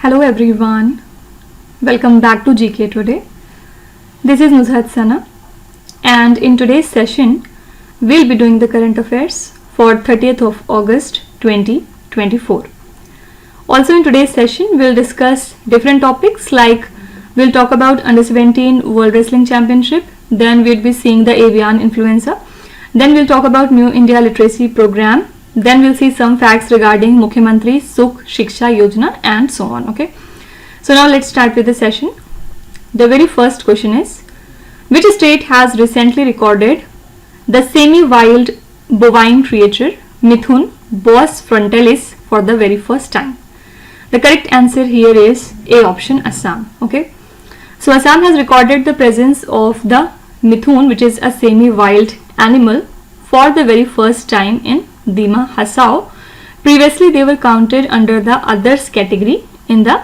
Hello everyone, welcome back to GK Today. This is Nuzhat Sana, and in today's session we'll be doing the current affairs for 30th of August 2024. Also in today's session we'll discuss different topics, like we'll talk about Under 17 World Wrestling Championship, then we'll be seeing the avian-influenza, then we'll talk about New India Literacy Program, then we'll see some facts regarding Mukhya-Mantri-Sukh-Shiksha-Yojana and so on. Okay, so now let's start with the session. The very first question is, which state has recently recorded the semi-wild bovine creature Mithun Bos-frontalis for the very first time? The correct answer here is A option, Assam. Okay, so Assam has recorded the presence of the Mithun, which is a semi-wild animal, for the very first time in Dima Hasao. Previously they were counted under the others category in the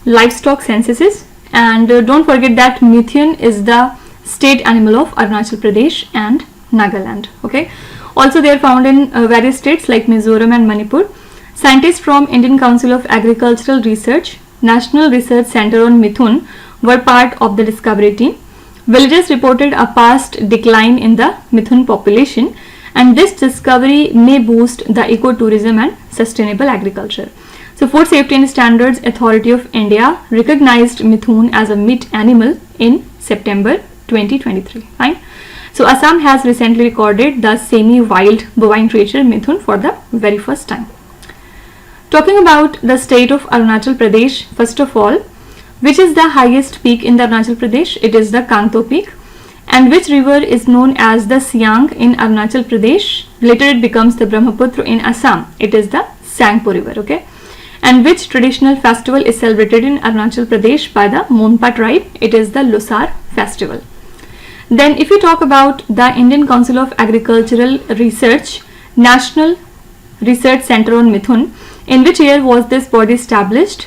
livestock censuses, and don't forget that Mithun is the state animal of Arunachal Pradesh and Nagaland. Okay, also they are found in various states like Mizoram and Manipur. Scientists from Indian Council of Agricultural Research National Research Center on Mithun were part of the discovery team. Villagers reported a past decline in the Mithun population, and this discovery may boost the ecotourism and sustainable agriculture. So Food Safety and Standards Authority of India recognized Mithun as a meat animal in September 2023. Fine. So Assam has recently recorded the semi-wild bovine creature Mithun for the very first time. Talking about the state of Arunachal Pradesh, first of all, which is the highest peak in the Arunachal Pradesh? It is the Kangto peak. And which river is known as the Siang in Arunachal Pradesh? Later it becomes the Brahmaputra in Assam. It is the Sangpo river. Okay. And which traditional festival is celebrated in Arunachal Pradesh by the Monpa tribe? It is the Losar festival. Then if you talk about the Indian Council of Agricultural Research National Research Center on Mithun, in which year was this body established?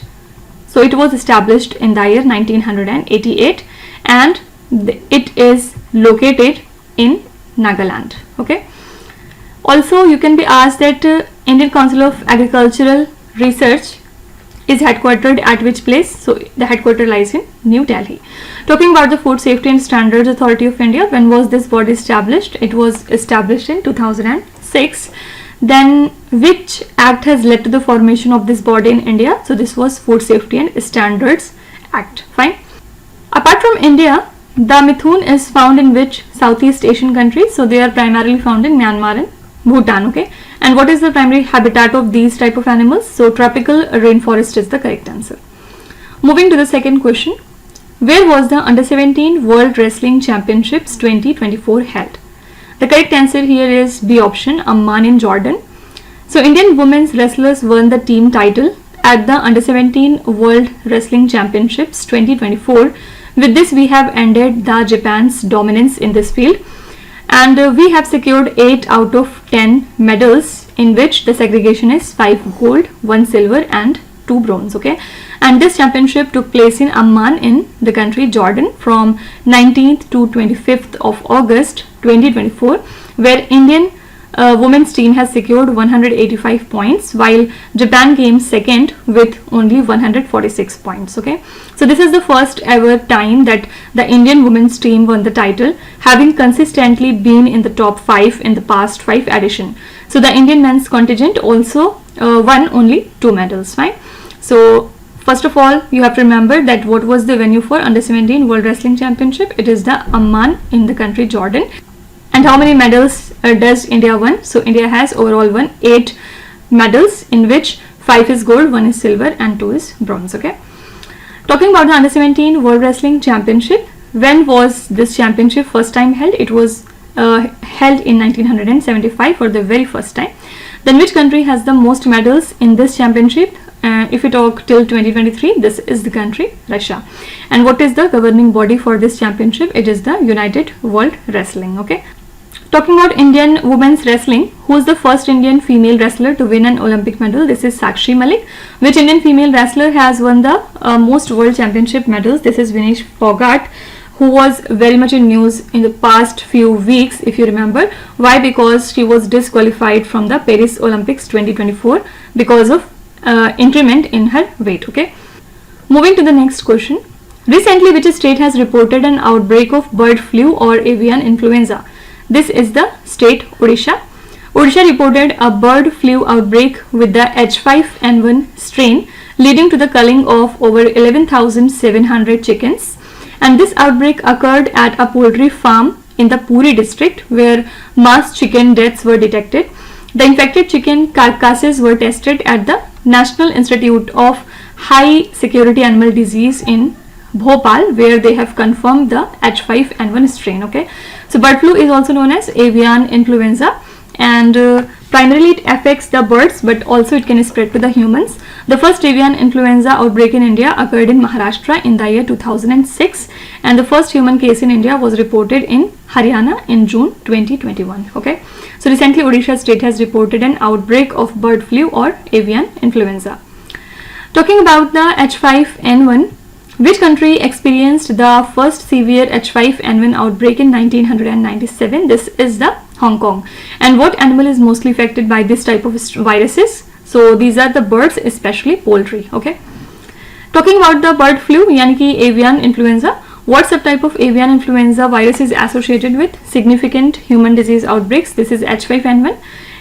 So it was established in the year 1988, and it is located in Nagaland. Okay. Also you can be asked that Indian Council of Agricultural Research is headquartered at which place? So the headquarters lies in New Delhi. Talking about the Food Safety and Standards Authority of India, when was this body established? It was established in 2006. Then which act has led to the formation of this body in India? So this was Food Safety and Standards Act. Fine. Apart from India, the Mithun is found in which Southeast Asian countries? So they are primarily found in Myanmar and Bhutan. Okay, and what is the primary habitat of these type of animals? So tropical rainforest is the correct answer. Moving to the second question, where was the Under 17 World Wrestling Championships 2024 held? The correct answer here is B option, Amman in Jordan. So Indian women's wrestlers won the team title at the Under 17 World Wrestling Championships 2024. With this we have ended the Japan's dominance in this field, and we have secured 8 out of 10 medals, in which the segregation is 5 gold, 1 silver and 2 bronze. Okay, and this championship took place in Amman in the country Jordan from 19th to 25th of August 2024, where Indian women's team has secured 185 points, while Japan came second with only 146 points. Okay, so this is the first ever time that the Indian women's team won the title, having consistently been in the top 5 in the past 5 editions. So the Indian men's contingent also won only 2 medals. Fine. So first of all, you have to remember that what was the venue for Under 17 World Wrestling Championship? It is the Amman in the country Jordan. And how many medals does India won? So India has overall won 8 medals, in which 5 is gold, 1 is silver and 2 is bronze. Okay. Talking about the Under 17 World Wrestling Championship, when was this championship first time held? It was held in 1975 for the very first time. Then which country has the most medals in this championship? If we talk till 2023, this is the country Russia. And what is the governing body for this championship? It is the United World Wrestling. Okay. Talking about Indian women's wrestling, who is the first Indian female wrestler to win an Olympic medal? This is Sakshi Malik. Which Indian female wrestler has won the most world championship medals? This is Vinesh Phogat, who was very much in news in the past few weeks, if you remember. Why? Because she was disqualified from the Paris Olympics 2024 because of increment in her weight. Okay. Moving to the next question. Recently, which state has reported an outbreak of bird flu or avian influenza? This is the state Odisha. Odisha reported a bird flu outbreak with the H5N1 strain, leading to the culling of over 11,700 chickens. And this outbreak occurred at a poultry farm in the Puri district, where mass chicken deaths were detected. The infected chicken carcasses were tested at the National Institute of High Security Animal Disease in Bhopal, where they have confirmed the H5N1 strain. Okay, so bird flu is also known as avian influenza, and primarily it affects the birds, but also it can spread to the humans. The first avian influenza outbreak in India occurred in Maharashtra in the year 2006, and the first human case in India was reported in Haryana in June 2021. Okay, so recently Odisha state has reported an outbreak of bird flu or avian influenza. Talking about the H5N1, which country experienced the first severe H5N1 outbreak in 1997? This is the Hong Kong. And what animal is mostly affected by this type of viruses? So these are the birds, especially poultry. Okay. Talking about the bird flu, yani ki avian influenza, what subtype of avian influenza virus is associated with significant human disease outbreaks? This is H5N1.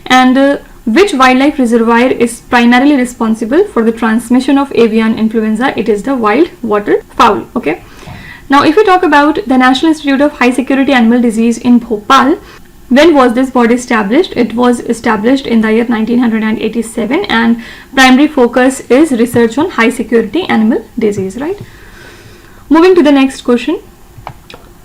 And which wildlife reservoir is primarily responsible for the transmission of avian influenza? It is the wild waterfowl. Okay. Now, if we talk about the National Institute of High Security Animal Disease in Bhopal, when was this body established? It was established in the year 1987, and primary focus is research on high security animal disease, right? Moving to the next question.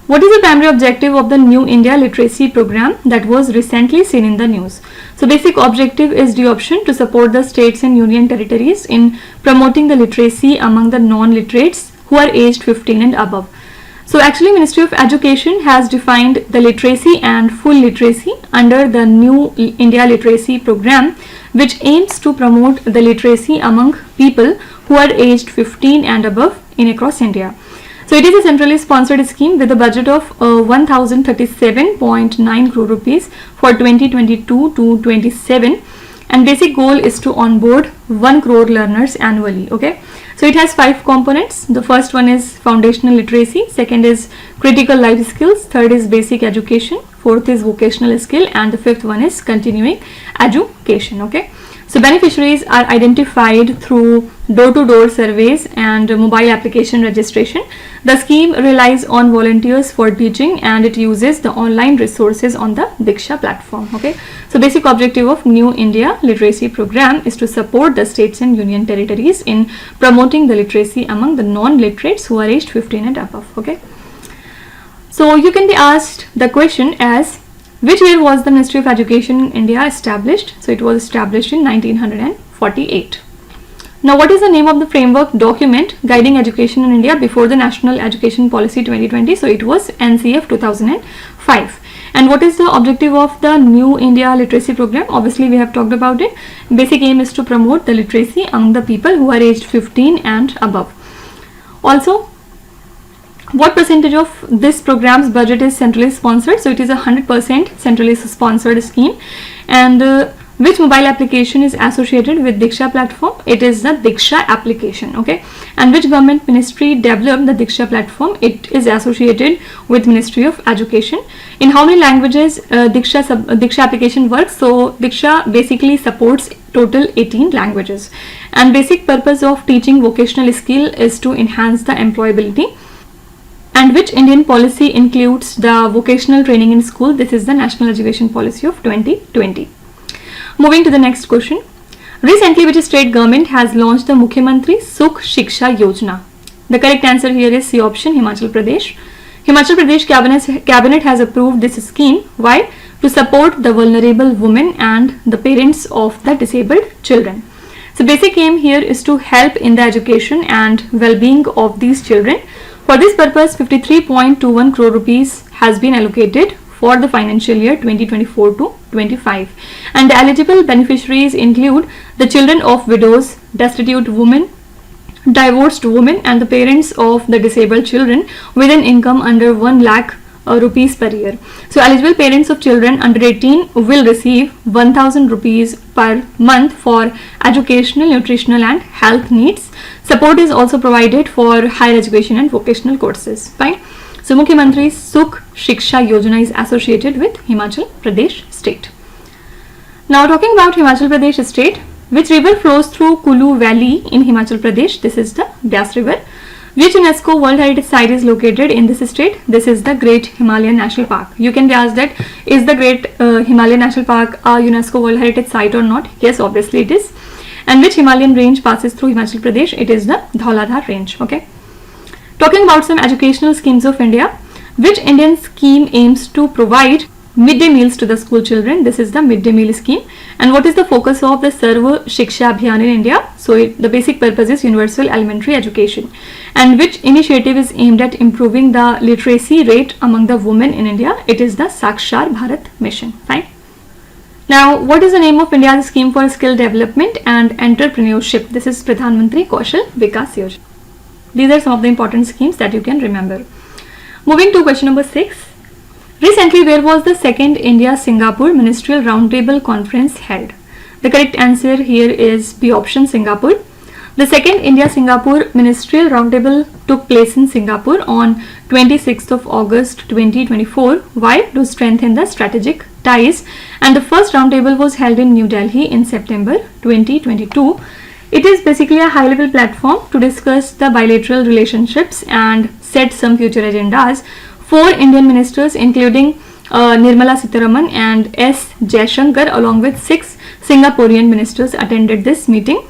What is the primary objective of the New India Literacy Program that was recently seen in the news? So basic objective is the option to support the states and union territories in promoting the literacy among the non-literates who are aged 15 and above. So actually Ministry of Education has defined the literacy and full literacy under the New India Literacy Program, which aims to promote the literacy among people who are aged 15 and above in across India. So it is a centrally sponsored scheme with a budget of 1037.9 crore rupees for 2022 to 27, and basic goal is to onboard 1 crore learners annually. Okay, so it has 5 components. The first one is foundational literacy, second is critical life skills, third is basic education, fourth is vocational skill, and the fifth one is continuing education. Okay, so beneficiaries are identified through door-to-door surveys and mobile application registration. The scheme relies on volunteers for teaching, and it uses the online resources on the Diksha platform. Okay, so basic objective of New India Literacy Program is to support the states and union territories in promoting the literacy among the non-literates who are aged 15 and above. Okay, so you can be asked the question as, which year was the Ministry of Education in India established? So it was established in 1948. Now, what is the name of the framework document guiding education in India before the National Education Policy 2020? So it was NCF 2005. And what is the objective of the New India Literacy Program? Obviously, we have talked about it. Basic aim is to promote the literacy among the people who are aged 15 and above. Also, what percentage of this program's budget is centrally sponsored? So it is a 100% centrally sponsored scheme. And which mobile application is associated with Diksha platform? It is the Diksha application. Okay, and which government ministry developed the Diksha platform? It is associated with Ministry of Education. In how many languages Diksha application works? So Diksha basically supports total 18 languages, and basic purpose of teaching vocational skill is to enhance the employability. And which Indian policy includes the vocational training in school? This is the National Education Policy of 2020. Moving to the next question. Recently, which state government has launched the Mukhya-Mantri-Sukh-Shiksha-Yojana? The correct answer here is C option, Himachal Pradesh. Himachal Pradesh cabinet has approved this scheme. Why? To support the vulnerable women and the parents of the disabled children. So basic aim here is to help in the education and well-being of these children. For this purpose, 53.21 crore rupees has been allocated for the financial year 2024 to 25, and the eligible beneficiaries include the children of widows, destitute women, divorced women, and the parents of the disabled children with an income under 1 lakh rupees per year. So eligible parents of children under 18 will receive 1000 rupees per month for educational, nutritional and health needs. Support is also provided for higher education and vocational courses. Fine. So Mukhya-Mantri-Sukh-Shiksha-Yojana is associated with Himachal Pradesh state. Now talking about Himachal Pradesh state, which river flows through Kulu Valley in Himachal Pradesh? This is the Byas River. Which UNESCO World Heritage Site is located in this state? This is the Great Himalayan National Park. You can be asked that, is the Great Himalayan National Park a UNESCO World Heritage Site or not? Yes, obviously it is. And which Himalayan range passes through Himachal Pradesh? It is the Dhauladhar range. Okay. Talking about some educational schemes of India, which Indian scheme aims to provide midday meals to the school children? This is the midday meal scheme. And what is the focus of the Sarva Shiksha Abhiyan in India? So the basic purpose is universal elementary education. And which initiative is aimed at improving the literacy rate among the women in India? It is the Sakshar Bharat mission. Fine. Now, what is the name of India's scheme for skill development and entrepreneurship? This is Pradhan Mantri Kaushal Vikas Yojana. These are some of the important schemes that you can remember. Moving to question number 6. Recently, where was the second India-Singapore-Ministerial-Roundtable conference held? The correct answer here is B option, Singapore. The second India-Singapore-Ministerial-Roundtable took place in Singapore on 26th of August 2024. Why? To strengthen the strategic ties. And the first roundtable was held in New Delhi in September 2022. It is basically a high-level platform to discuss the bilateral relationships and set some future agendas. 4 Indian ministers including Nirmala Sitharaman and S. Jaishankar along with 6 Singaporean ministers attended this meeting.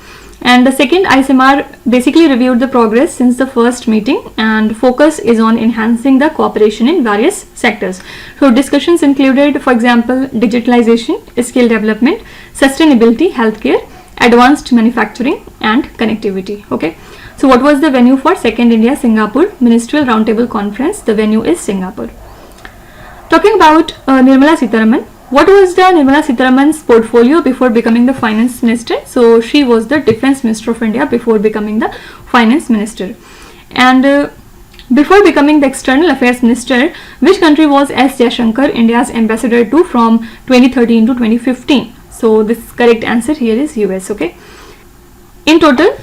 And the second ISMR basically reviewed the progress since the first meeting, and focus is on enhancing the cooperation in various sectors. So discussions included, for example, digitalization, skill development, sustainability, healthcare, advanced manufacturing and connectivity. Okay. So what was the venue for second India-Singapore Ministerial Roundtable Conference? The venue is Singapore. Talking about Nirmala Sitharaman, what was the Nirmala Sitharaman's portfolio before becoming the finance minister? So she was the defense minister of India before becoming the finance minister. And before becoming the external affairs minister, which country was S. Jaishankar India's ambassador to from 2013 to 2015? So this correct answer here is US. Okay. In total,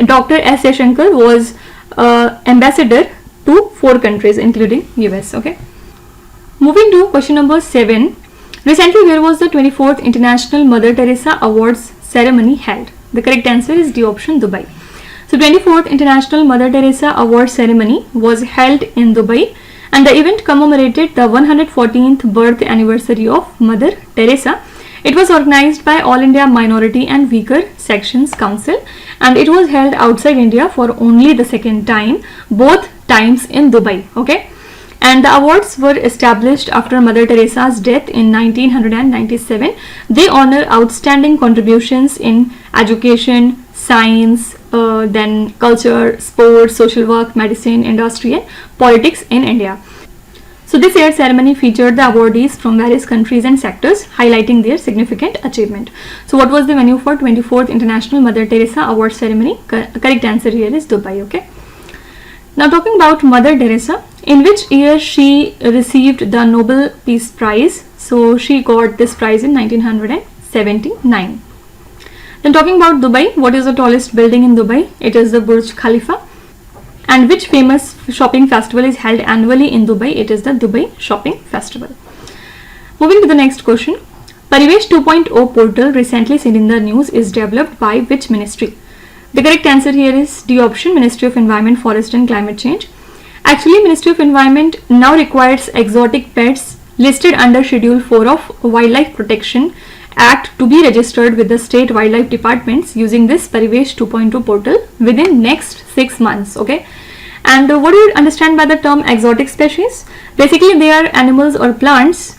Dr. S. Jaishankar was ambassador to 4 countries including US. Okay. Moving to question number 7. Recently, where was the 24th International Mother Teresa Awards ceremony held? The correct answer is D option, Dubai. So 24th International Mother Teresa Awards ceremony was held in Dubai, and the event commemorated the 114th birth anniversary of Mother Teresa. It was organized by All India Minority and Weaker Sections Council, and it was held outside India for only the second time, both times in Dubai. Okay. And the awards were established after Mother Teresa's death in 1997. They honor outstanding contributions in education, science, then culture, sports, social work, medicine, industry and politics in India. So this year's ceremony featured the awardees from various countries and sectors, highlighting their significant achievement. So what was the venue for 24th International Mother Teresa Award Ceremony? Correct answer here is Dubai. Okay. Now talking about Mother Teresa, in which year she received the Nobel Peace Prize? So she got this prize in 1979. Then talking about Dubai, what is the tallest building in Dubai? It is the Burj Khalifa. And which famous shopping festival is held annually in Dubai? It is the Dubai Shopping Festival. Moving to the next question. Parivesh 2.0 portal recently seen in the news is developed by which ministry? The correct answer here is D option, Ministry of Environment, Forest and Climate Change. Actually, Ministry of Environment now requires exotic pets listed under Schedule 4 of Wildlife Protection Act to be registered with the state wildlife departments using this Parivesh 2.2 portal within next 6 months. Okay. And what do you understand by the term exotic species? Basically, they are animals or plants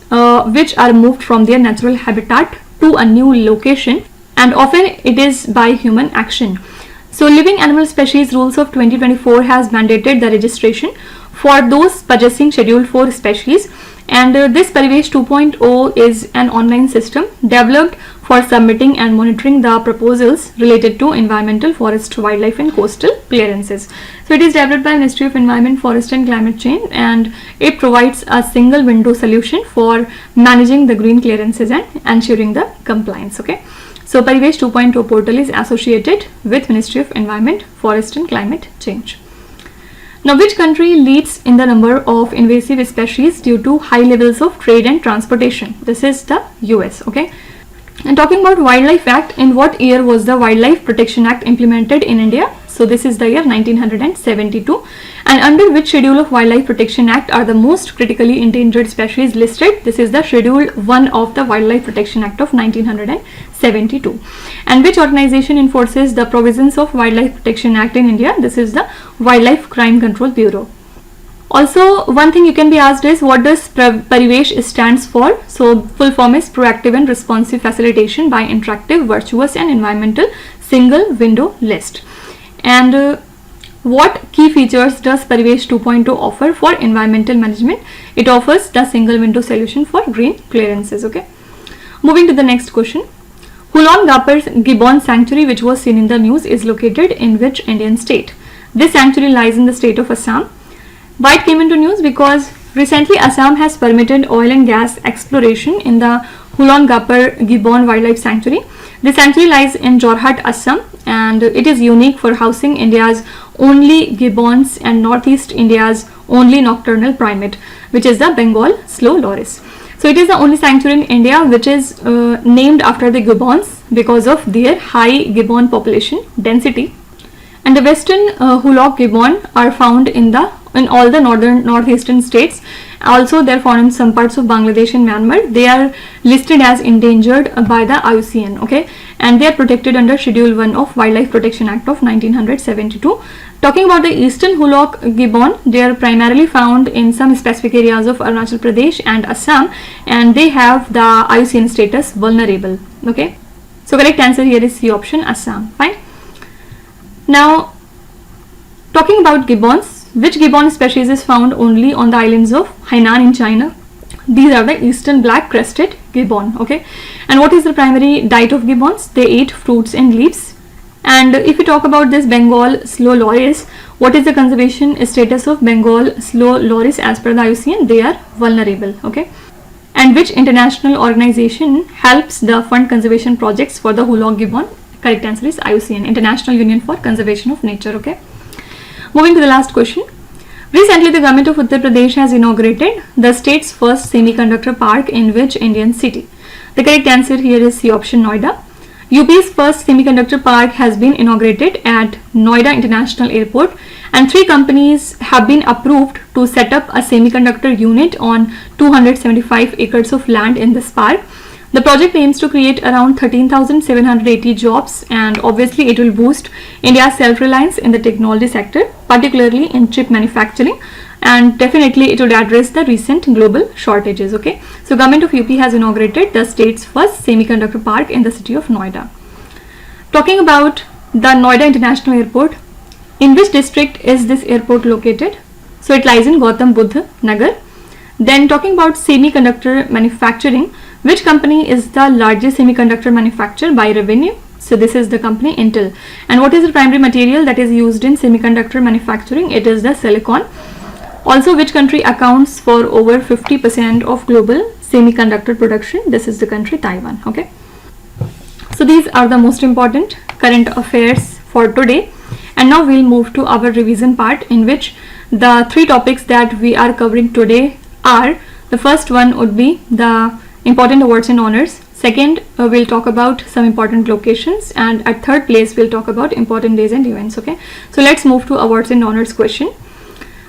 which are moved from their natural habitat to a new location, and often it is by human action. So living animal species rules of 2024 has mandated the registration for those possessing Schedule 4 species, and this Parivesh 2.0 is an online system developed for submitting and monitoring the proposals related to environmental, forest, wildlife and coastal clearances. So it is developed by Ministry of Environment, Forest and Climate Change, and it provides a single window solution for managing the green clearances and ensuring the compliance. Okay. So Parivesh 2.0 portal is associated with Ministry of Environment, Forest and Climate Change. Now, which country leads in the number of invasive species due to high levels of trade and transportation? This is the US. Okay. And talking about Wildlife Act, in what year was the Wildlife Protection Act implemented in India? So this is the year 1972. And under which schedule of Wildlife Protection Act are the most critically endangered species listed? This is the Schedule 1 of the Wildlife Protection Act of 1972. And which organization enforces the provisions of Wildlife Protection Act in India? This is the Wildlife Crime Control Bureau. Also, one thing you can be asked is, what does Parivesh stands for? So full form is Proactive and Responsive Facilitation by Interactive, Virtuous and Environmental Single Window List. And what key features does Parivesh 2.0 offer for environmental management? It offers the single window solution for green clearances. Okay. Moving to the next question. Hoollongapar-Gibbon-Sanctuary, which was seen in the news, is located in which Indian state? This sanctuary lies in the state of Assam. Why it came into news? Because recently Assam has permitted oil and gas exploration in the Hoollongapar-Gibbon Wildlife Sanctuary. The sanctuary lies in Jorhat, Assam, and it is unique for housing India's only gibbons and Northeast India's only nocturnal primate, which is the Bengal slow loris. So it is the only sanctuary in India which is named after the gibbons because of their high gibbon population density. And the western Hoollong gibbon are found in all the northeastern states. Also, they are found in some parts of Bangladesh and Myanmar. They are listed as endangered by the IUCN. Okay, and they are protected under Schedule 1 of Wildlife Protection Act of 1972. Talking about the eastern Hoollong gibbon, they are primarily found in some specific areas of Arunachal Pradesh and Assam, and they have the IUCN status vulnerable. Okay, so correct answer here is C option, Assam. Fine. Now, talking about gibbons, which gibbon species is found only on the islands of Hainan in China? These are the eastern black crested gibbon. Okay, and what is the primary diet of gibbons? They eat fruits and leaves. And if we talk about this Bengal slow loris, what is the conservation status of Bengal slow loris as per the IUCN? They are vulnerable. Okay, and which international organization helps the fund conservation projects for the Hoollong gibbon? Correct answer is IUCN, International Union for Conservation of Nature. Okay. Moving to the last question. Recently, the government of Uttar Pradesh has inaugurated the state's first semiconductor park in which Indian city? The correct answer here is C option, Noida. UP's first semiconductor park has been inaugurated at Noida International Airport, and 3 companies have been approved to set up a semiconductor unit on 275 acres of land in this park. The project aims to create around 13,780 jobs, and obviously it will boost India's self-reliance in the technology sector, particularly in chip manufacturing, and definitely it would address the recent global shortages. Okay, so government of UP has inaugurated the state's first semiconductor park in the city of Noida. Talking about the Noida International Airport, in which district is this airport located? So it lies in Gautam Buddha Nagar. Then talking about semiconductor manufacturing, which company is the largest semiconductor manufacturer by revenue? So this is the company Intel. And what is the primary material that is used in semiconductor manufacturing? It is the silicon. Also, which country accounts for over 50% of global semiconductor production? This is the country Taiwan. Okay. So these are the most important current affairs for today. And now we'll move to our revision part, in which the 3 topics that we are covering today are: the first one would be the important awards and honors. Second, we'll talk about some important locations, and at third place we'll talk about important days and events. Okay, so let's move to awards and honors question.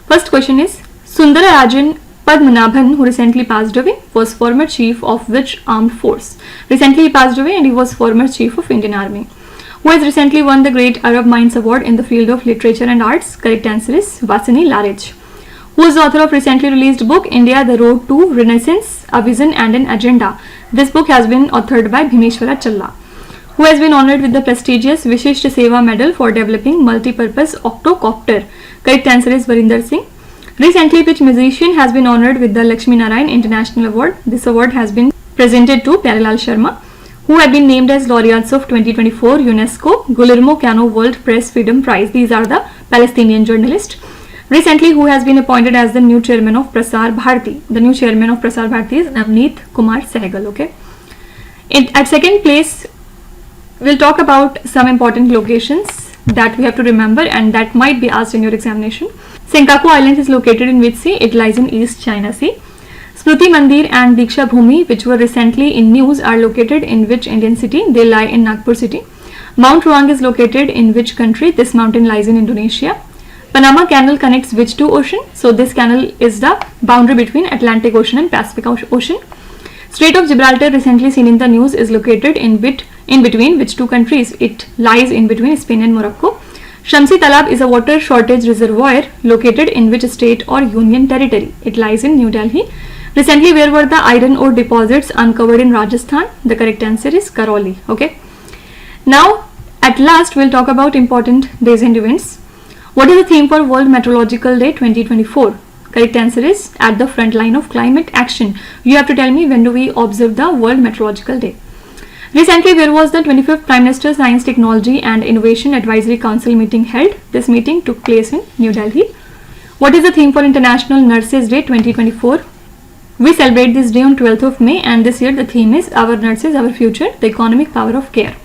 First question is: Sundararajan Padmanabhan, who recently passed away, was former chief of which armed force? Recently he passed away and he was former chief of Indian Army. Who has recently won the Great Arab Minds Award in the field of literature and arts? Correct answer is Vasani Larage. Who is the author of recently released book India, the Road to Renaissance, A Vision and an Agenda? This book has been authored by Bhimeshwara Challa. Who has been honored with the prestigious Vishisht Seva Medal for developing multi-purpose octocopter? Correct answer is Varinder Singh. Recently, which musician has been honored with the Lakshmi Narayan International Award? This award has been presented to Pyarelal Sharma. who have been named as laureates of 2024 UNESCO Guillermo Cano World Press Freedom Prize. These are the Palestinian journalists. Recently, who has been appointed as the new chairman of Prasar Bharati? The new chairman of Prasar Bharati is Navneet Kumar Sehgal. Okay. At second place, we'll talk about some important locations that we have to remember and that might be asked in your examination. Senkaku Island is located in which sea? It lies in East China Sea. Smriti Mandir and Diksha Bhumi, which were recently in news, are located in which Indian city? They lie in Nagpur city. Mount Ruang is located in which country? This mountain lies in Indonesia. Panama Canal connects which two oceans? So this canal is the boundary between Atlantic Ocean and Pacific Ocean. Strait of Gibraltar, recently seen in the news, is located in between which two countries? It lies in between Spain and Morocco. Shamsi Talab is a water shortage reservoir located in which state or union territory? It lies in New Delhi. Recently, where were the iron ore deposits uncovered in Rajasthan? The correct answer is Karoli. Okay. Now, at last, we'll talk about important days and events. What is the theme for World Meteorological Day 2024? Correct answer is at the front line of climate action. You have to tell me when do we observe the World Meteorological Day. Recently, where was the 25th Prime Minister Science, Technology and Innovation Advisory Council meeting held? This meeting took place in New Delhi. What is the theme for International Nurses Day 2024? We celebrate this day on 12th of May and this year the theme is Our Nurses, Our Future, the Economic Power of Care.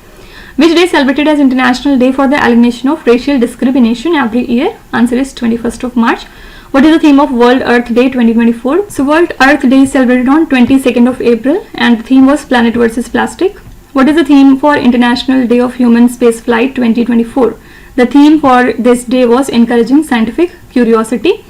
Which day is celebrated as International Day for the Elimination of Racial Discrimination every year? Answer is 21st of March. What is the theme of World Earth Day 2024? So World Earth Day is celebrated on 22nd of April and the theme was Planet versus Plastic. What is the theme for International Day of Human Spaceflight 2024? The theme for this day was Encouraging Scientific Curiosity.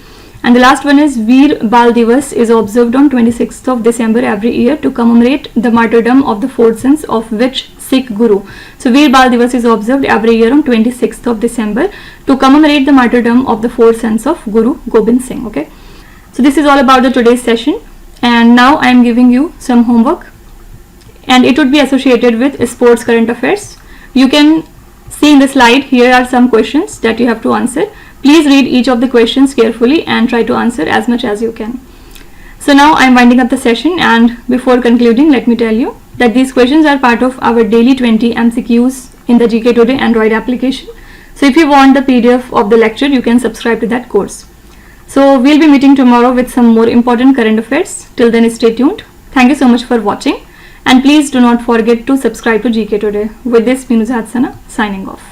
And the last one is Veer Bal Divas is observed on 26th of December every year to commemorate the martyrdom of the four sons of which Sikh Guru? So Veer Bal Divas is observed every year on 26th of December to commemorate the martyrdom of the four sons of Guru Gobind Singh. Okay. So this is all about the today's session and now I am giving you some homework and it would be associated with sports current affairs. You can see in the slide, here are some questions that you have to answer. Please read each of the questions carefully and try to answer as much as you can. So now I am winding up the session and before concluding, let me tell you that these questions are part of our daily 20 MCQs in the GKToday Android application. So if you want the PDF of the lecture, you can subscribe to that course. So we'll be meeting tomorrow with some more important current affairs. Till then, stay tuned. Thank you so much for watching and please do not forget to subscribe to GK Today. With this, Nuzhat Sana signing off.